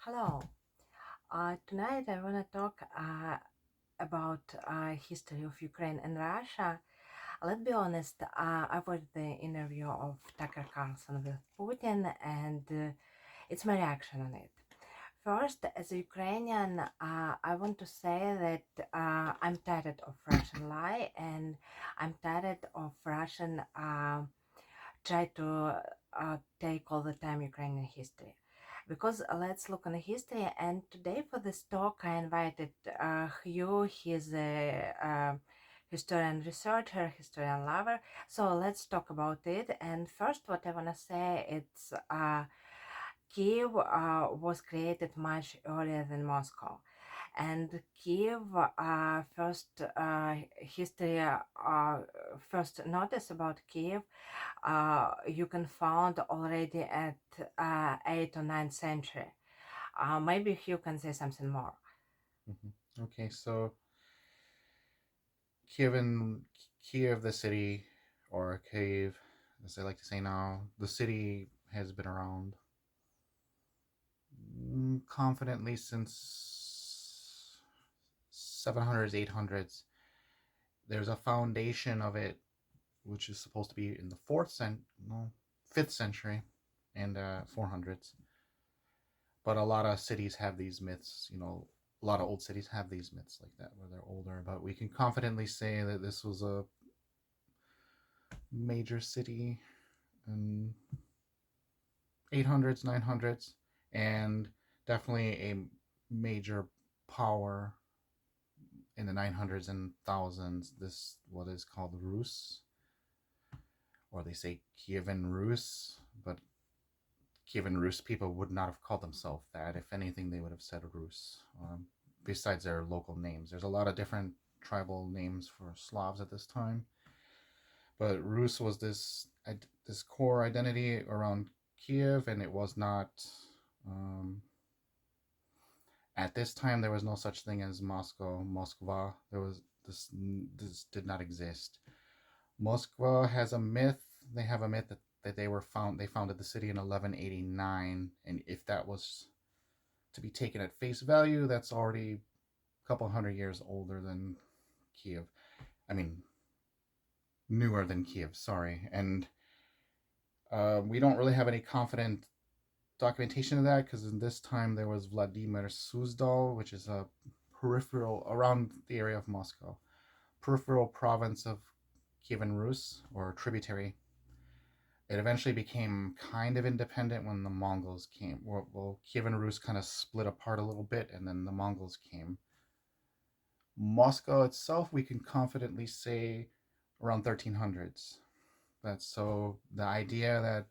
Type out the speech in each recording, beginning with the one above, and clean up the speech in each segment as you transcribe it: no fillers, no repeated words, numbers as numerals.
Hello. Tonight I want to talk about history of Ukraine and Russia. Let's be honest. I watched the interview of Tucker Carlson with Putin, and it's my reaction on it. First, as a Ukrainian, I want to say that I'm tired of Russian lie, and I'm tired of Russian try to take all the time Ukrainian history. Because let's look on the history, and today for this talk I invited Hugh. He's a historian researcher, historian lover. So let's talk about it. And first, what I want to say, it's Kiev was created much earlier than Moscow, and Kiev first history first notice about Kiev you can found already at 8th or 9th century. Maybe you can say something more. Okay, so Kiev, the city, or Kiev, as I like to say now, the city has been around confidently since 700s, 800s. There's a foundation of it, which is supposed to be in the no, 5th century and 400s. But a lot of cities have these myths, a lot of old cities have these myths like that where they're older, but we can confidently say that this was a major city in 800s, 900s, and definitely a major power in the 900s and thousands. This what is called Rus, or they say Kievan Rus, but Kievan Rus people would not have called themselves that. If anything, they would have said Rus. Besides their local names, there's a lot of different tribal names for Slavs at this time, but Rus was this core identity around Kiev, and it was not. Um, at this time, there was no such thing as Moscow, Moskva. There was this did not exist. Moskva has a myth. They have a myth that they founded the city in 1189, and if that was to be taken at face value, that's already a couple hundred years older than Kiev. I mean, newer than Kiev. Sorry, and we don't really have any confident documentation of that because in this time there was Vladimir Suzdal, which is a peripheral around the area of Moscow, peripheral province of Kievan Rus or tributary. It eventually became kind of independent when the Mongols came. Well, Kievan Rus kind of split apart a little bit, and then the Mongols came. Moscow itself, we can confidently say around 1300s. That's so the idea that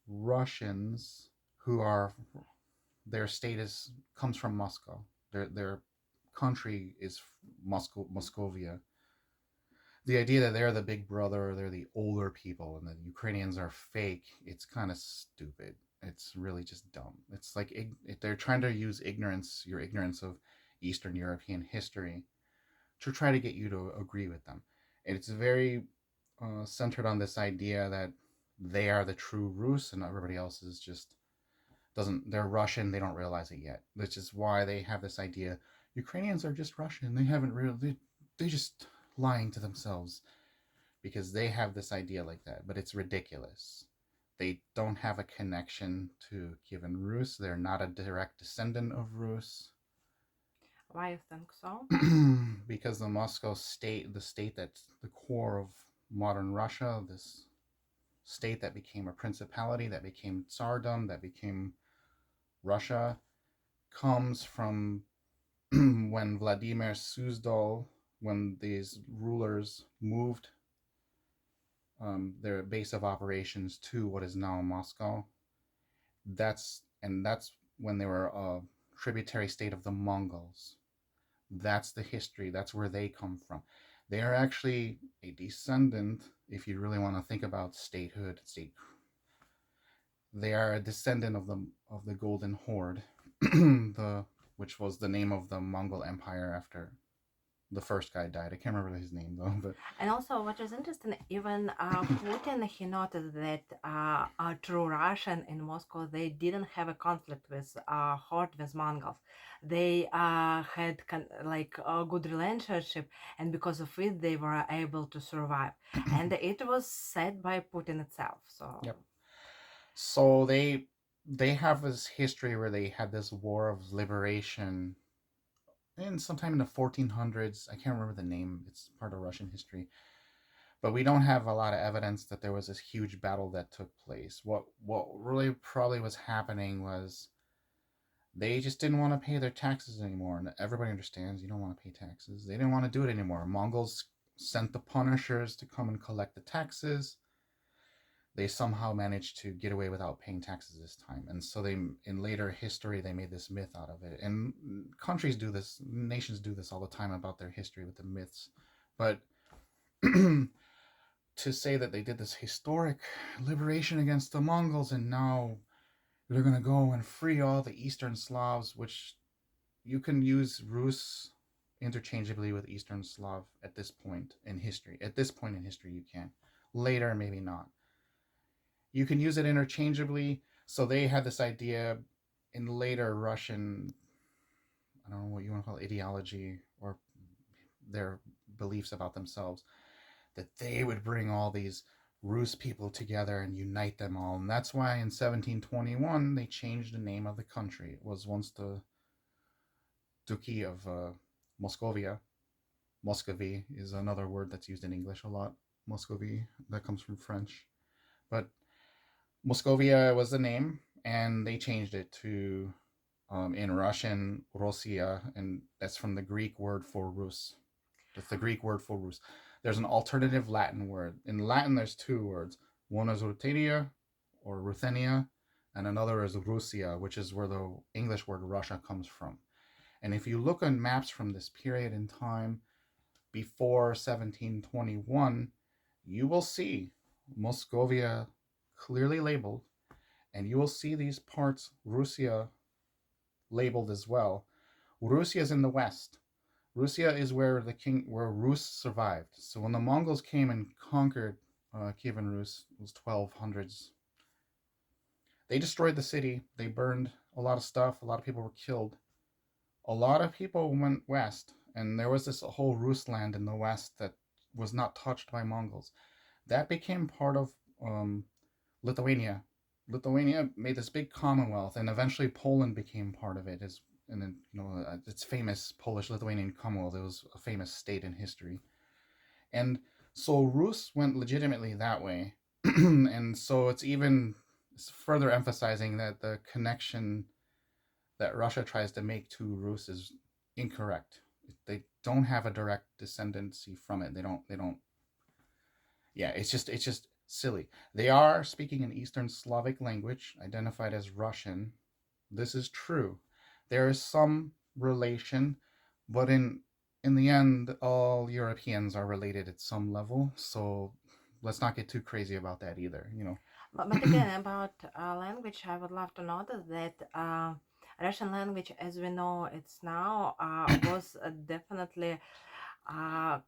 Russians who are their status comes from Moscow. Their country is Moscovia. The idea that they're the big brother, they're the older people, and the Ukrainians are fake, it's kind of stupid. It's really just dumb. It's like they're trying to use your ignorance of Eastern European history, to try to get you to agree with them. And it's very centered on this idea that they are the true Rus and everybody else is just doesn't they're Russian, they don't realize it yet, which is why they have this idea Ukrainians are just Russian, they haven't really they just lying to themselves, because they have this idea like that, but it's ridiculous. They don't have a connection to Kievan Rus. They're not a direct descendant of Rus. Why you think so? Because the Moscow state, the state that's the core of modern Russia, this state that became a principality, that became Tsardom, that became Russia, comes from when Vladimir Suzdal, when these rulers moved their base of operations to what is now Moscow. That's when they were a tributary state of the Mongols. That's the history. That's where they come from. They are actually a descendant. If you really want to think about statehood, they are a descendant of the Golden Horde, the which was the name of the Mongol Empire after. The first guy died. I can't remember his name though, but And also, what is interesting, even Putin, he noticed that true Russian in Moscow, they didn't have a conflict with horde with Mongols. They had like a good relationship, and because of it, they were able to survive. And it was said by Putin itself. So yep. So they have this history where they had this war of liberation in sometime in the 1400s. I can't remember the name. It's part of Russian history, but we don't have a lot of evidence that there was this huge battle that took place. What really probably was happening was they just didn't want to pay their taxes anymore, and everybody understands you don't want to pay taxes. They didn't want to do it anymore. Mongols sent the punishers to come and collect the taxes. They somehow managed to get away without paying taxes this time, and so they, in later history, they made this myth out of it. And countries do this, nations do this all the time about their history with the myths. But to say that they did this historic liberation against the Mongols and now they're going to go and free all the Eastern Slavs, which you can use Rus interchangeably with Eastern Slav at this point in history. At this point in history, you can. Later, maybe not. You can use it interchangeably. So they had this idea in later Russian, I don't know what you want to call it, ideology or their beliefs about themselves, that they would bring all these Rus people together and unite them all. And that's why in 1721 they changed the name of the country. It was once the Duchy of Moscovia. Muscovy is another word that's used in English a lot. Muscovy, that comes from French. But Moscovia was the name, and they changed it to, in Russian, Rossiya, and that's from the Greek word for Rus. That's the Greek word for Rus. There's an alternative Latin word. In Latin, there's two words. One is Ruthenia or Ruthenia, and another is Russia, which is where the English word Russia comes from. And if you look on maps from this period in time before 1721, you will see Moscovia clearly labeled, and you will see these parts, Russia, labeled as well. Russia is in the west. Russia is where Rus survived. So when the Mongols came and conquered Kievan Rus, it was 1200s. They destroyed the city. They burned a lot of stuff. A lot of people were killed. A lot of people went west, and there was this whole Rusland in the west that was not touched by Mongols. That became part of Lithuania. Lithuania made this big commonwealth, and eventually Poland became part of it. And then it's famous Polish-Lithuanian Commonwealth. It was a famous state in history, and so Rus went legitimately that way, and so it's further emphasizing that the connection that Russia tries to make to Rus is incorrect. They don't have a direct descendancy from it. They don't. They don't. Yeah, it's just silly. They are speaking an Eastern Slavic language identified as Russian. This is true. There is some relation, but in the end, all Europeans are related at some level. So let's not get too crazy about that either. but again, about language, I would love to notice that Russian language, as we know it's now, was definitely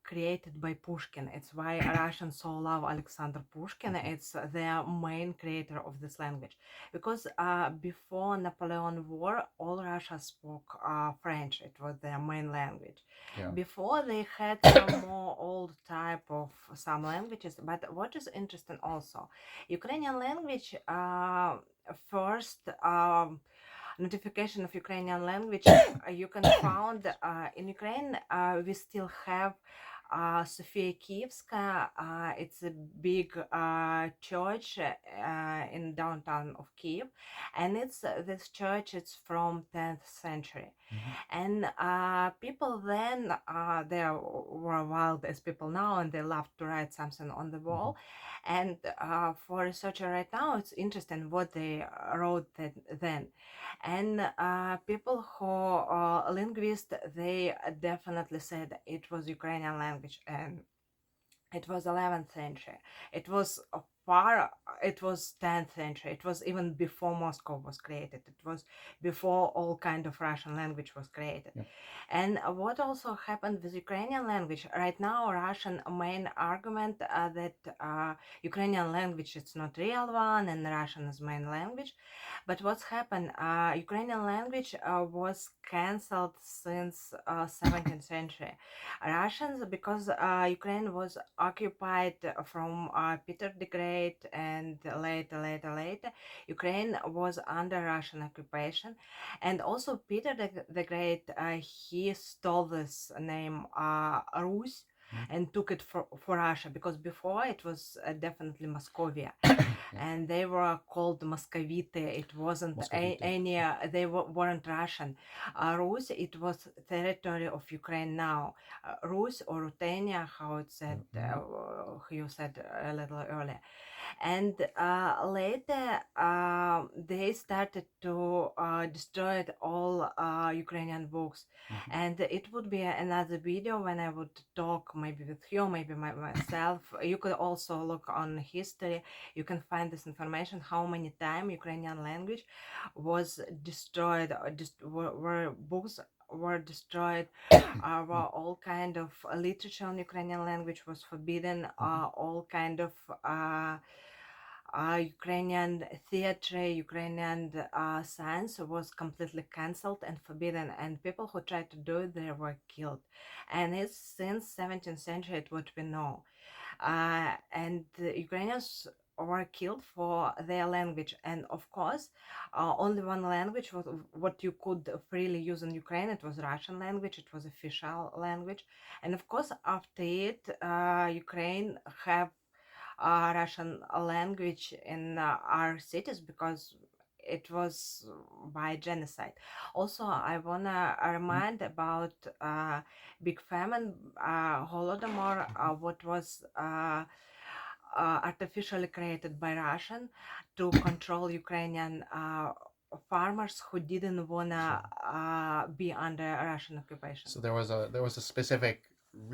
created by Pushkin. It's why Russians so love Alexander Pushkin. Mhm. It's their main creator of this language. Because before Napoleon War, all Russia spoke French. It was their main language. Yeah. Before they had some more old type of some languages. But what is interesting also, Ukrainian language first. Notification of Ukrainian language, you can found in Ukraine. We still have Sofia Kievska. It's a big church in downtown of Kiev, and it's this church. It's from 10th century, Mhm. and people then they were wild as people now, and they love to write something on the Mhm. wall. And for researcher right now, it's interesting what they wrote then. And people who are linguists, they definitely said it was Ukrainian language, and it was 11th century. It was far, it was 10th century. It was even before Moscow was created. It was before all kind of Russian language was created. Yep. And what also happened with Ukrainian language right now, Russian main argument that Ukrainian language is not real one and Russian is main language. But what's happened? Ukrainian language was cancelled since 17th century. Russians, because Ukraine was occupied from Peter the Great and later, Ukraine was under Russian occupation. And also Peter the Great, he stole this name Rus Mhm. and took it for Russia, because before it was definitely Moscovia. Yeah. And they were called Moscovite. It wasn't Moscovite. any, they weren't Russian. Rus, it was territory of Ukraine now. Rus or Ruthenia, how it said, you said a little earlier. And later they started to destroy all Ukrainian books. Mhm. And it would be another video when I would talk maybe with you, maybe myself. You could also look on history. You can find this information, how many times Ukrainian language was destroyed, or were books were destroyed, Mm. all kind of literature in Ukrainian language was forbidden, Mhm. all kind of Ukrainian theater, Ukrainian science was completely cancelled and forbidden, and people who tried to do it, they were killed. And it's since 17th century, it what we know. And the Ukrainians were killed for their language. And of course, only one language was what you could freely use in Ukraine. It was Russian language. It was official language. And of course, after it, Ukraine have Russian language in our cities, because it was by genocide. Also, I wanna Mhm. remind about big famine, Holodomor, what was artificially created by Russian to control Ukrainian farmers who didn't wanna So, be under Russian occupation. so there was a specific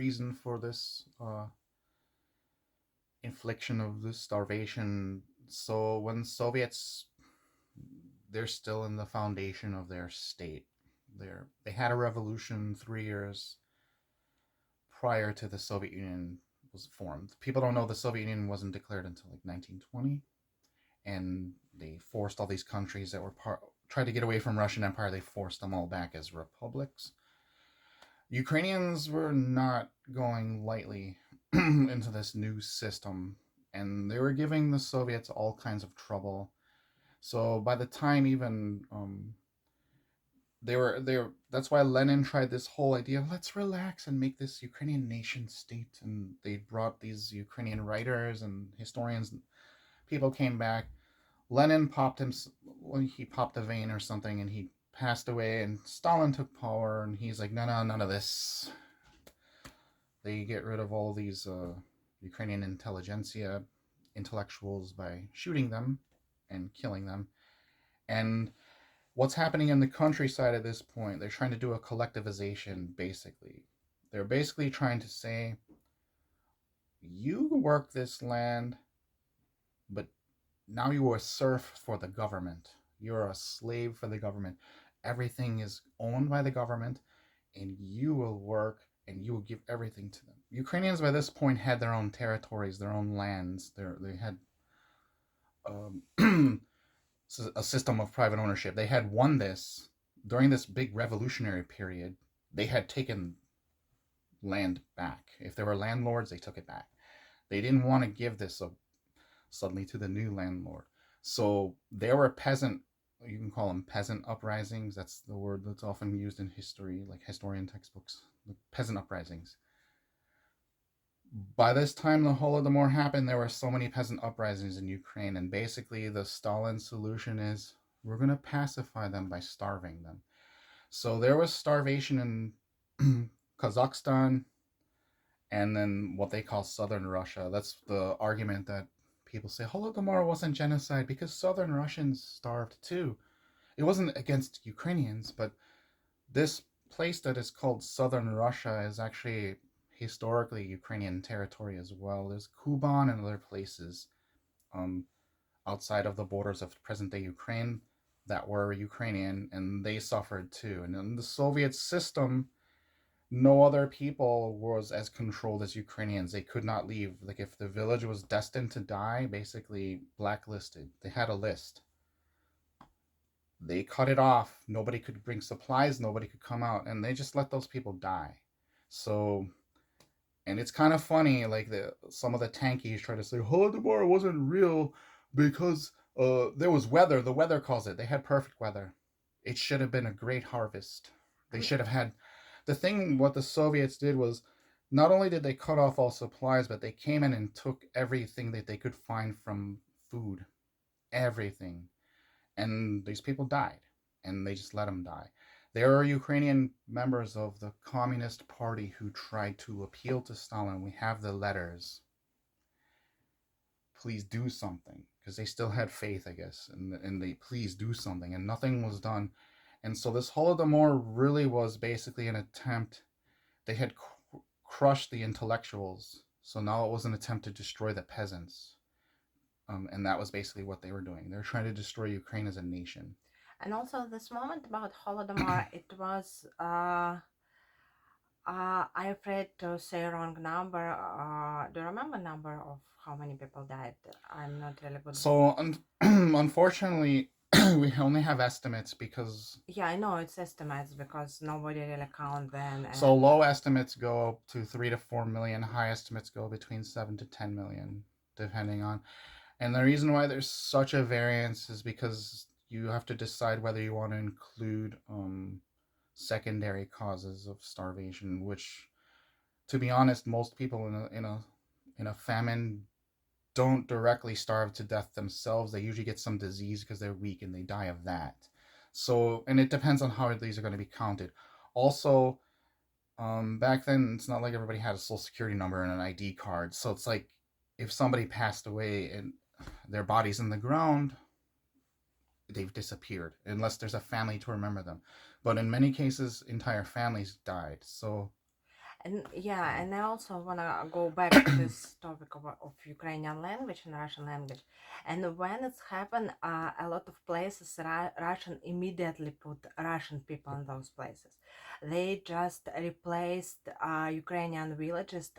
reason for this infliction of the starvation. So when Soviets, they're still in the foundation of their state. They had a revolution 3 years prior to the Soviet Union was formed. People don't know the Soviet Union wasn't declared until like 1920, and they forced all these countries that were tried to get away from Russian Empire. They forced them all back as republics. Ukrainians were not going lightly into this new system, and they were giving the Soviets all kinds of trouble. So by the time even they were that's why Lenin tried this whole idea of let's relax and make this Ukrainian nation state, and they brought these Ukrainian writers and historians. People came back. Lenin popped him, he popped a vein or something, and he passed away. And Stalin took power, and he's like, no, no, none of this. They get rid of all these Ukrainian intelligentsia, intellectuals, by shooting them and killing them. And what's happening in the countryside at this point, they're trying to do a collectivization, basically. They're basically trying to say, you work this land, but now you are a serf for the government. You're a slave for the government. Everything is owned by the government, and you will work and you will give everything to them. Ukrainians by this point had their own territories, their own lands. They had a system of private ownership. They had won this during this big revolutionary period. They had taken land back. If there were landlords, they took it back. They didn't want to give this up suddenly to the new landlord. So there were peasant, you can call them peasant uprisings. That's the word that's often used in history, like historian textbooks. The peasant uprisings. By this time the Holodomor happened, there were so many peasant uprisings in Ukraine, and basically the Stalin solution is we're going to pacify them by starving them. So there was starvation in Kazakhstan and then what they call southern Russia. That's the argument that people say Holodomor wasn't genocide because southern Russians starved too. It wasn't against Ukrainians, but this place that is called southern Russia is actually historically Ukrainian territory as well. There's Kuban and other places. um, outside of the borders of present day Ukraine that were Ukrainian, and they suffered too. And in the Soviet system, no other people was as controlled as Ukrainians. They could not leave. Like if the village was destined to die, basically blacklisted. They had a list. They cut it off. Nobody could bring supplies. Nobody could come out, and they just let those people die. So, and it's kind of funny. Like some of the tankies try to say Holodomor wasn't real because there was weather. The weather caused it. They had perfect weather. It should have been a great harvest. They Um, should have had the thing. What the Soviets did was not only did they cut off all supplies, but they came in and took everything that they could find from food, everything, and these people died, and they just let them die. There are Ukrainian members of the Communist Party who tried to appeal to Stalin. We have the letters. Please do something, because they still had faith, I guess, and they please do something, and nothing was done. And so this Holodomor really was basically an attempt. They had crushed the intellectuals, so now it was an attempt to destroy the peasants. And that was basically what they were doing. They were trying to destroy Ukraine as a nation. and also this moment about Holodomor, it was I afraid to say wrong number. Do you remember number of how many people died? I'm not really good. So unfortunately, we only have estimates because Yeah, I know it's estimates because nobody really count then, so and low estimates go up to 3 to 4 million. High estimates go between 7 to 10 million, depending on. And the reason why there's such a variance is because you have to decide whether you want to include secondary causes of starvation, which, to be honest, most people in a famine don't directly starve to death themselves. They usually get some disease because they're weak and they die of that. So, and it depends on how these are going to be counted. Also, back then, it's not like everybody had a social security number and an ID card. So it's like if somebody passed away and their body's in the ground, they've disappeared unless there's a family to remember them. But in many cases, entire families died. So, yeah, um, and I also wanna go back to this topic of Ukrainian language and Russian language. And when it's happened, a lot of places Russian immediately put Russian people in those places. They just replaced Ukrainian villages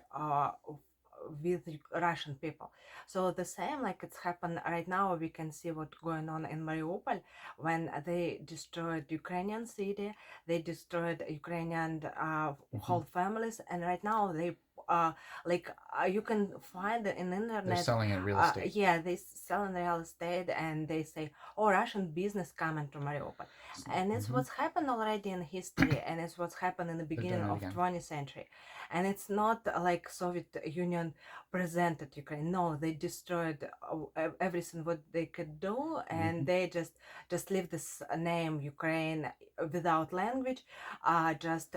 with Russian people. So the same like it's happened right now. We can see what's going on in Mariupol when they destroyed Ukrainian city, they destroyed Ukrainian mhm. whole families, and right now they uh like you can find it in They're internet. selling it real estate. Yeah, they sell in real estate and they say, oh, Russian business coming to Mariupol, and it's Mm-hmm. what's happened already in history, and it's what's happened in the They're beginning doing it of again. 20th century, and it's not like Soviet Union presented Ukraine. No, they destroyed everything what they could do, and Mm-hmm. they just leave this name Ukraine without language, just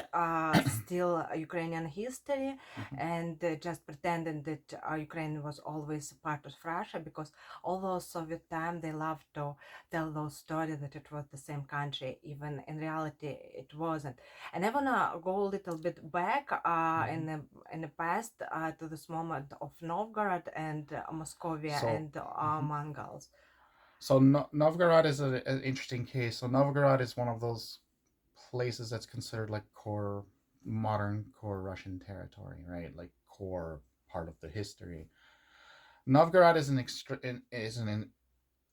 still Ukrainian history, Mm-hmm. and just pretending that Ukraine was always part of Russia, because all those Soviet time they loved to tell those stories that it was the same country, even in reality it wasn't. And I wanna go a little bit back Mm-hmm. in the past to this moment of Novgorod and Moscovia So, and mhm. Mongols. So Novgorod is an interesting case. So Novgorod is one of those places that's considered like core modern core Russian territory, right? Like core part of the history. Novgorod is an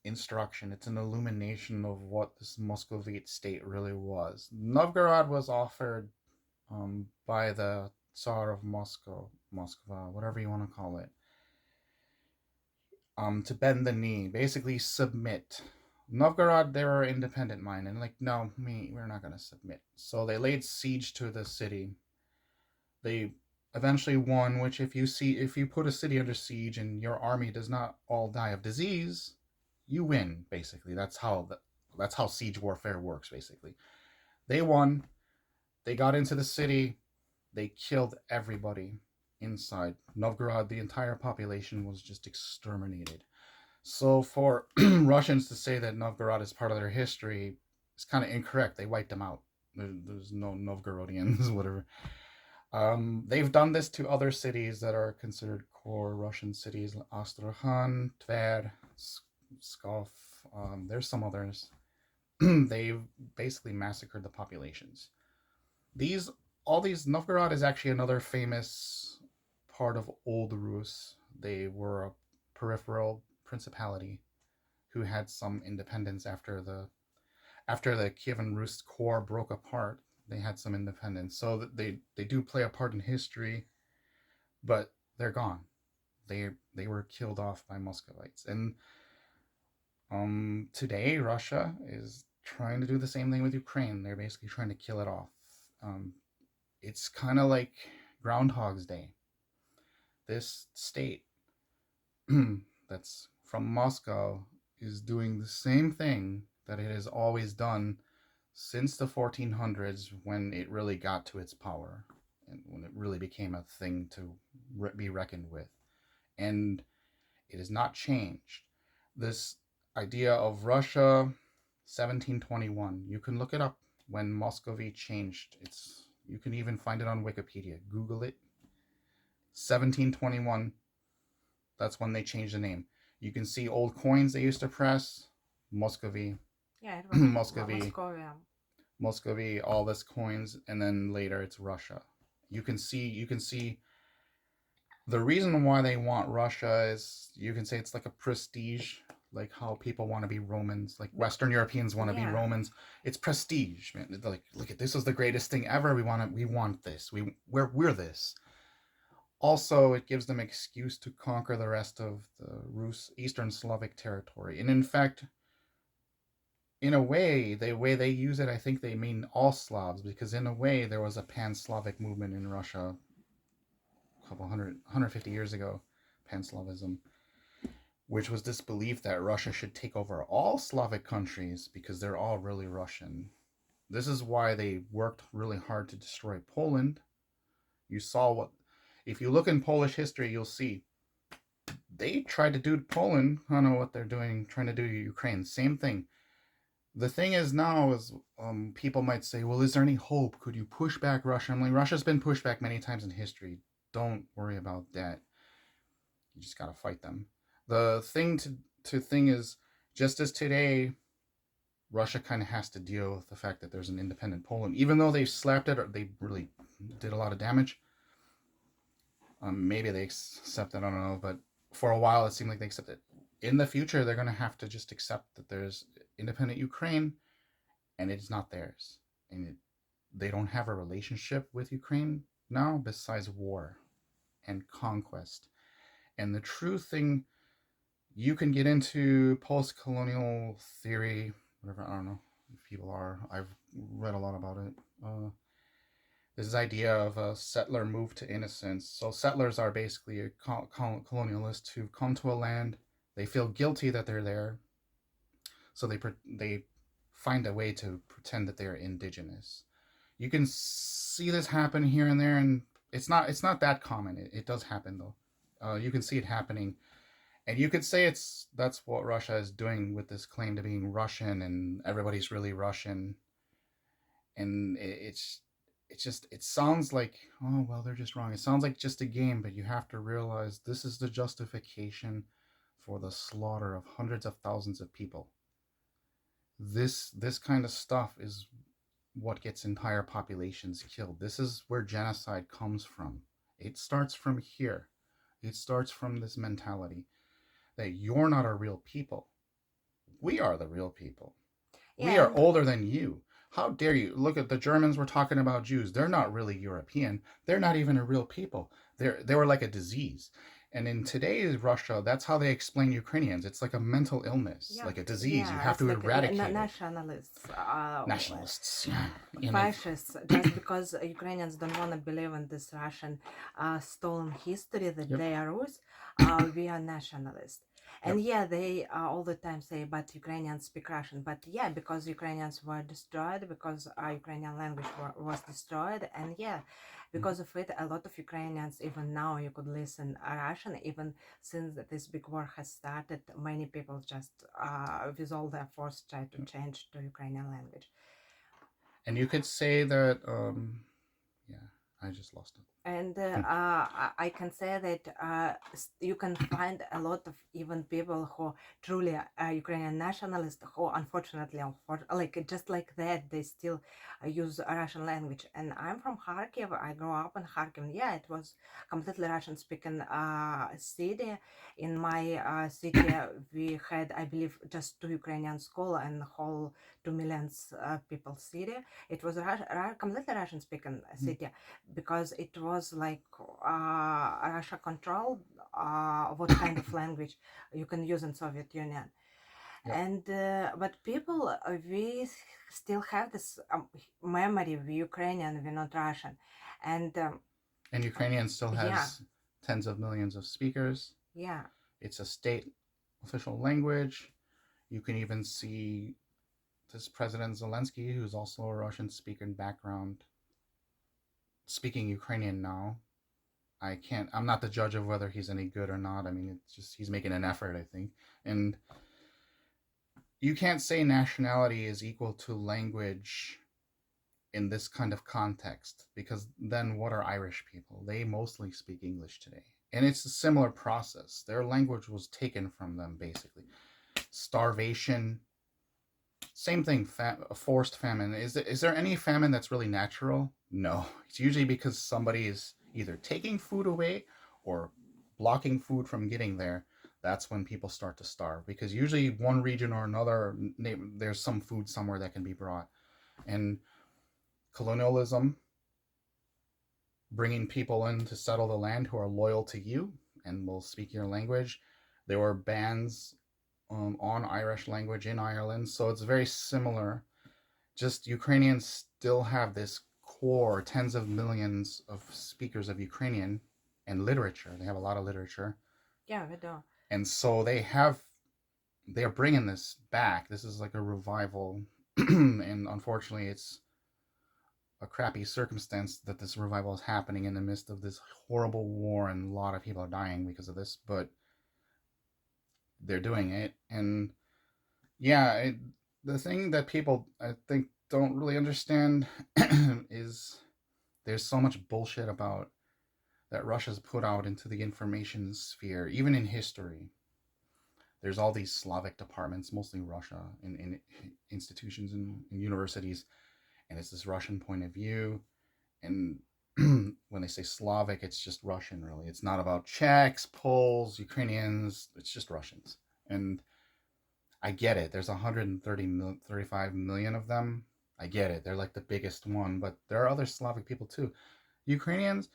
instruction. It's an illumination of what this Muscovite state really was. Novgorod was offered by the Tsar of Moskva, whatever you want to call it, to bend the knee, basically submit. Novgorod, they were independent minded, and like, no, we're not gonna submit. So they laid siege to the city. They eventually won. Which, if you put a city under siege and your army does not all die of disease, you win. Basically, that's how siege warfare works. Basically, they won. They got into the city. They killed everybody inside Novgorod. The entire population was just exterminated. So for Russians to say that Novgorod is part of their history is kind of incorrect. They wiped them out. There's no Novgorodians, whatever. They've done this to other cities that are considered core Russian cities: Astrakhan, Tver, Pskov. There's some others. They've basically massacred the populations. These all these Novgorod is actually another famous part of Old Rus. They were a peripheral principality who had some independence after the Kievan Rus core broke apart. They had some independence, so that they do play a part in history, but they're gone. They were killed off by Muscovites, and today Russia is trying to do the same thing with Ukraine. They're basically trying to kill it off. Um, it's kind of like Groundhog's Day. This state that's from Moscow is doing the same thing that it has always done since the 1400s, when it really got to its power and when it really became a thing to be reckoned with. And it has not changed. This idea of Russia 1721, you can look it up when Muscovy changed. You can even find it on Wikipedia. Google it. 1721, that's when they changed the name. You can see old coins they used to press. Muscovy, Yeah, it was Muscovy, Moscovia. Muscovy, all this coins, and then later it's Russia. You can see the reason why they want Russia is, you can say, it's like a prestige, like how people want to be Romans, like Western Europeans want to be Yeah. Romans. It's prestige, man. It's like, look at this, is the greatest thing ever. We want this. We're this. Also, it gives them excuse to conquer the rest of the Eastern Slavic territory. And in fact, in a way, the way they use it, I think they mean all Slavs, because in a way there was a pan-Slavic movement in Russia a couple 150 years ago, pan-Slavism, which was this belief that Russia should take over all Slavic countries because they're all really Russian. This is why they worked really hard to destroy Poland. You saw what, if you look in Polish history, you'll see they tried to do Poland. I don't know what they're doing, trying to do Ukraine. Same thing. The thing is now is, people might say, well, is there any hope? Could you push back Russia? I'm like, Russia's been pushed back many times in history. Don't worry about that. You just gotta fight them. The thing to thing is, just as today, Russia kind of has to deal with the fact that there's an independent Poland, even though they slapped it or they really did a lot of damage. Maybe they accept it, I don't know, but for a while it seemed like they accepted it. In the future, they're going to have to just accept that there's independent Ukraine, and it's not theirs, and they don't have a relationship with Ukraine now besides war and conquest. And the true thing, you can get into post-colonial theory, whatever, I don't know if people are. I've read a lot about it. This idea of a settler move to innocence. So settlers are basically a colonialists who come to a land. They feel guilty that they're there, so they find a way to pretend that they're indigenous. You can see this happen here and there, and it's not that common. It does happen though. You can see it happening, and you could say that's what Russia is doing with this claim to being Russian, and everybody's really Russian, and it sounds like, oh well, they're just wrong. It sounds like just a game, but you have to realize this is the justification for the slaughter of hundreds of thousands of people. This kind of stuff is what gets entire populations killed. This is where genocide comes from. It starts from here. It starts from this mentality that you're not a real people. We are the real people. We Yeah, are and older than you. How dare you? Look at the Germans. Were talking about Jews. They're not really European. They're not even a real people. They were like a disease. And in today's Russia, that's how they explain Ukrainians. It's like a mental illness, yeah, like a disease. You yeah, have it's to like eradicate it. nationalists, Nationalists, yeah. And if fascists, just because Ukrainians don't want to believe in this Russian stolen history that yep, they are Rus, we are nationalists. And yep. yeah, they all the time say, but Ukrainians speak Russian. But yeah, because Ukrainians were destroyed, because Ukrainian language was destroyed, and yeah, Mm-hmm. because of it, a lot of Ukrainians, even now, you could listen Russian, even since this big war has started, many people just, with all their force, try to change to Ukrainian language. And you could say that, yeah, I just lost it. And I can say that you can find a lot of even people who truly are Ukrainian nationalists who unfortunately, like just like that, they still use Russian language. And I'm from Kharkiv. I grew up in Kharkiv. Yeah, it was completely Russian speaking city. In my city, we had, I believe, just two Ukrainian school and whole 2 million people city. It was completely Russian speaking city because it was like Russia controlled what kind of language you can use in Soviet Union. Yep. And but people, we still have this memory. We Ukrainian, we're not Russian, and And Ukrainian still yeah, has tens of millions of speakers. yeah, It's a state official language. You can even see this President Zelensky, who's also a Russian speaking background, speaking Ukrainian now. I'm not the judge of whether he's any good or not. I mean, it's just he's making an effort, I think. And you can't say nationality is equal to language in this kind of context, because then what are Irish people? They mostly speak English today. And it's a similar process. Their language was taken from them, basically. Starvation, same thing, a forced famine. Is there any famine that's really natural? No. It's usually because somebody is either taking food away or blocking food from getting there. That's when people start to starve, because usually one region or another, there's some food somewhere that can be brought. And colonialism, bringing people in to settle the land who are loyal to you and will speak your language. There were bans on Irish language in Ireland, so it's very similar. Just Ukrainians still have this core, tens of millions of speakers of Ukrainian and literature. They have a lot of literature, yeah, we do. and so they're bringing this back. This is like a revival, and unfortunately, it's a crappy circumstance that this revival is happening in the midst of this horrible war, and a lot of people are dying because of this. But they're doing it, and yeah, the thing that people I think don't really understand is there's so much bullshit about that Russia's put out into the information sphere, even in history. There's all these Slavic departments, mostly Russia, in institutions and universities, and it's this Russian point of view. And when they say Slavic, it's just Russian, really. It's not about Czechs, Poles, Ukrainians. It's just Russians. And I get it. There's 35 million of them. I get it. They're like the biggest one, but there are other Slavic people too. Ukrainians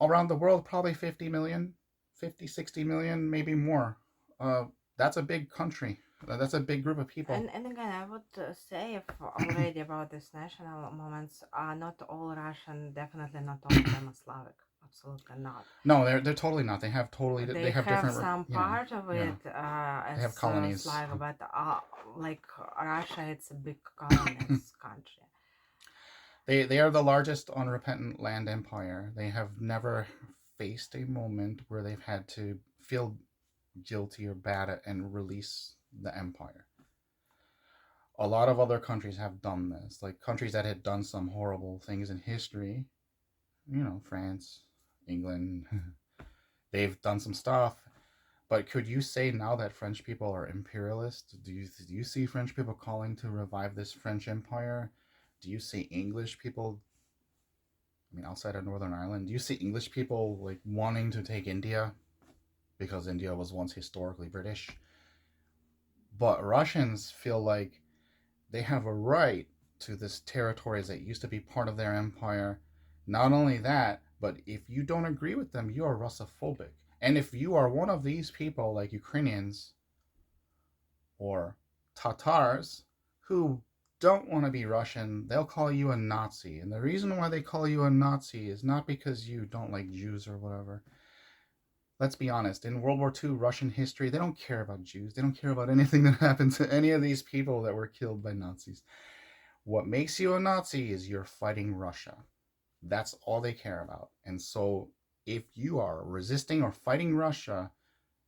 around the world, probably 50 million, 50, 60 million, maybe more. Uh, that's a big country. That's a big group of people. And again, I would say if already about these national moments, not all Russian, definitely not all of them are Slavic. Absolutely not. No, they're totally not. They They have have different, some yeah, part of yeah. it They have as colonies. Slavic, but like Russia, it's a big colonist country. They are the largest unrepentant land empire. They have never faced a moment where they've had to feel guilty or bad and release the empire. A lot of other countries have done this, like countries that had done some horrible things in history. France, England, they've done some stuff. But could you say now that French people are imperialist? Do you see French people calling to revive this French empire? Do you see English people, I mean, outside of Northern Ireland, do you see English people like wanting to take India because India was once historically British? But Russians feel like they have a right to this territories that used to be part of their empire. Not only that, but if you don't agree with them, you are Russophobic. And if you are one of these people, like Ukrainians or Tatars, who don't want to be Russian, they'll call you a Nazi. And the reason why they call you a Nazi is not because you don't like Jews or whatever. Let's be honest, in World War II, Russian history, they don't care about Jews. They don't care about anything that happened to any of these people that were killed by Nazis. What makes you a Nazi is you're fighting Russia. That's all they care about. And so if you are resisting or fighting Russia,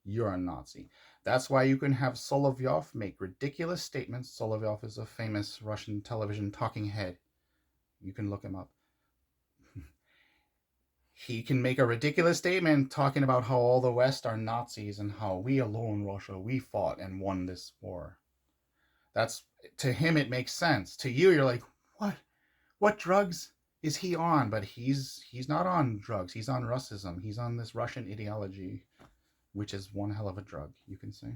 you're a Nazi. That's why you can have Solovyov make ridiculous statements. Solovyov is a famous Russian television talking head. You can look him up. he can make a ridiculous statement talking about how all the West are Nazis and how we alone, Russia, we fought and won this war. That's to him it makes sense. To you, you're like, what? What drugs is he on? But he's not on drugs. He's on Russism. He's on this Russian ideology, which is one hell of a drug, you can say.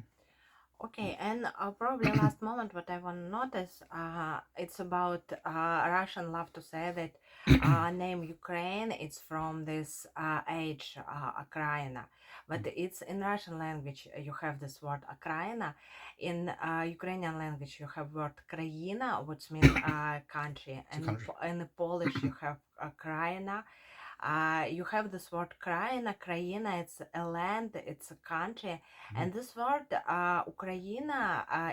Okay, and probably last moment what I want to notice, it's about Russian love to say that name Ukraine, it's from this age Ukraina, but it's in Russian language you have this word Ukraina, in Ukrainian language you have word Kraina, which means country, It's a and country. in Polish you have Kraina. You have this word Kraina. Kraina, it's a land, it's a country. Mhm. And this word, Ukraine,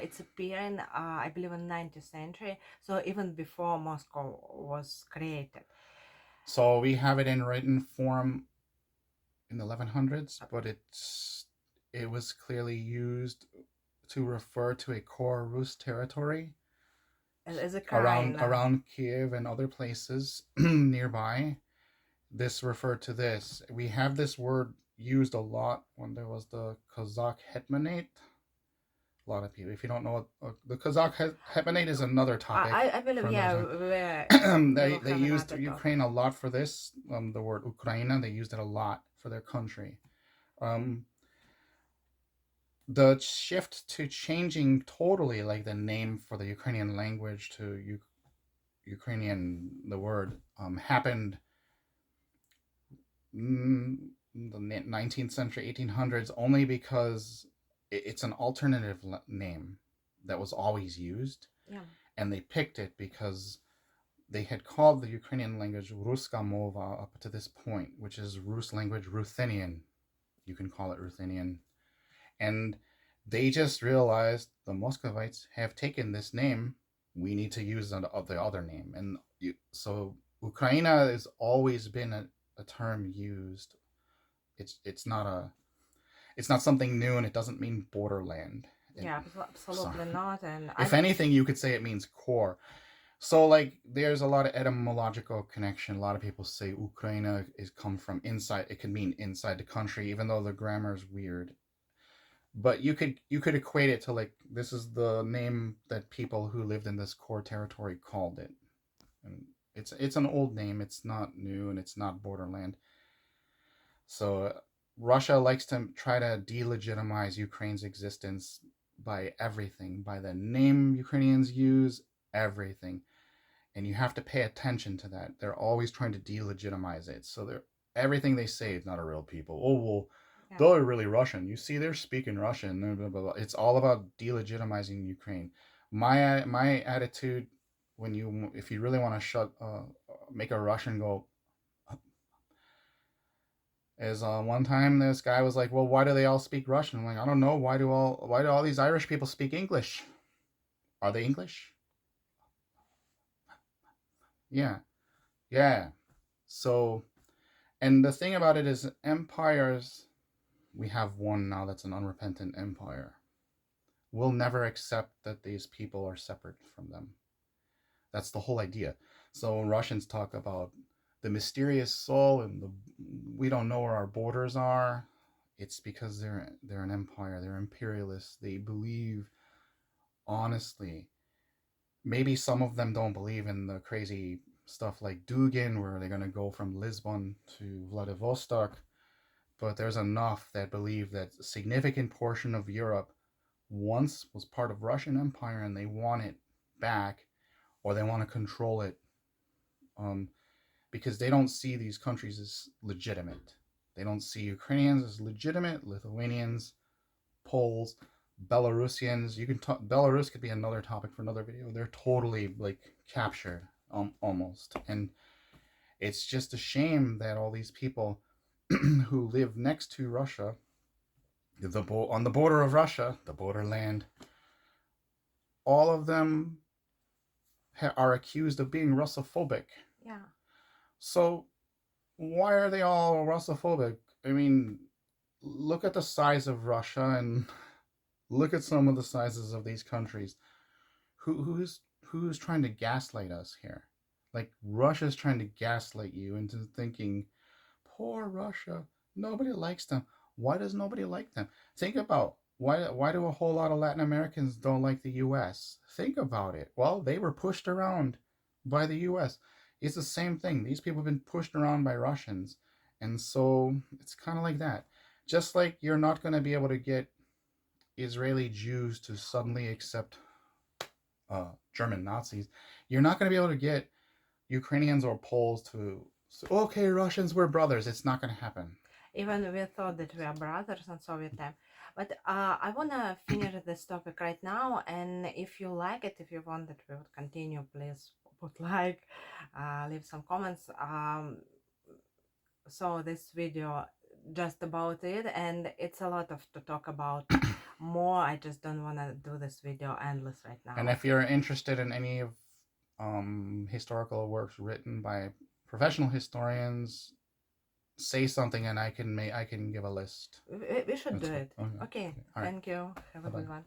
it's appearing, I believe, in 19th century, so even before Moscow was created. So we have it in written form in the 1100s, Uh, but it was clearly used to refer to a core Rus territory as a around Kraina. around Kiev and other places nearby. This referred to this. We have this word used a lot when there was the Kazakh Hetmanate. A lot of people, if you don't know what the Kazakh Hetmanate is, another topic I believe, for another yeah, time. we will They have used another talk. Ukraine a lot for this. The word Ukraina, they used it a lot for their country. Um, the shift to changing totally like the name for the Ukrainian language to Ukrainian, the word happened the 19th century, 1800s, only because it's an alternative name that was always used, Yeah, and they picked it because they had called the Ukrainian language Ruska Mova up to this point, which is Rus language, Ruthenian. You can call it Ruthenian. And they just realized the Muscovites have taken this name. We need to use the other name. And so Ukraina has always been a term used. It's not something new, and it doesn't mean borderland. yeah, So absolutely not. And if I, anything, you could say it means core. So like there's a lot of etymological connection. A lot of people say Ukraina is come from inside. It could mean inside the country, even though the grammar is weird. But you could equate it to like this is the name that people who lived in this core territory called it. And it's an old name. It's not new, and it's not borderland. So Russia likes to try to delegitimize Ukraine's existence by everything, by the name Ukrainians use, everything. And you have to pay attention to that. They're always trying to delegitimize it. So they're everything they say is not a real people. Oh well, yeah, they're really Russian. You see, they're speaking Russian. Blah, blah, blah. It's all about delegitimizing Ukraine. My attitude when you if you really want to make a Russian go is one time this guy was like, well, why do they all speak Russian? I'm like, I don't know. Why do all these Irish people speak English? Are they English? Yeah, yeah. So and the thing about it is empires, we have one now that's an unrepentant empire, will never accept that these people are separate from them. That's the whole idea. So when Russians talk about the mysterious soul and we don't know where our borders are, it's because they're an empire. They're imperialists. They believe honestly. Maybe some of them don't believe in the crazy stuff like Dugin, where they're gonna go from Lisbon to Vladivostok, but there's enough that believe that a significant portion of Europe once was part of Russian Empire and they want it back, or they want to control it, um, because they don't see these countries as legitimate. They don't see Ukrainians as legitimate, Lithuanians, Poles, Belarusians. You can talk. Belarus could be another topic for another video. They're totally like captured, almost, and it's just a shame that all these people who live next to Russia, on the border of Russia, the borderland, all of them are accused of being Russophobic. yeah, So why are they all Russophobic? I mean, look at the size of Russia and look at some of the sizes of these countries. Who's trying to gaslight us here? Like Russia's trying to gaslight you into thinking poor Russia. Nobody likes them. Why does nobody like them? Think about why do a whole lot of Latin Americans don't like the US? Think about it. Well, they were pushed around by the US. It's the same thing. These people have been pushed around by Russians. And so it's kind of like that. Just like you're not going to be able to get Israeli Jews to suddenly accept German Nazis, you're not going to be able to get Ukrainians or Poles to say, okay, Russians, we're brothers. It's not going to happen. Even we thought that we are brothers in Soviet time. But I wanna finish this topic right now, and if you like it, if you want that we would continue, please put like, leave some comments. So this video just about it, and it's a lot of to talk about more. I just don't want to do this video endless right now. And if you're interested in any of historical works written by professional historians, say something and I can give a list. We should do it. Okay. Okay. All right. Thank you. Have a Bye-bye. good one.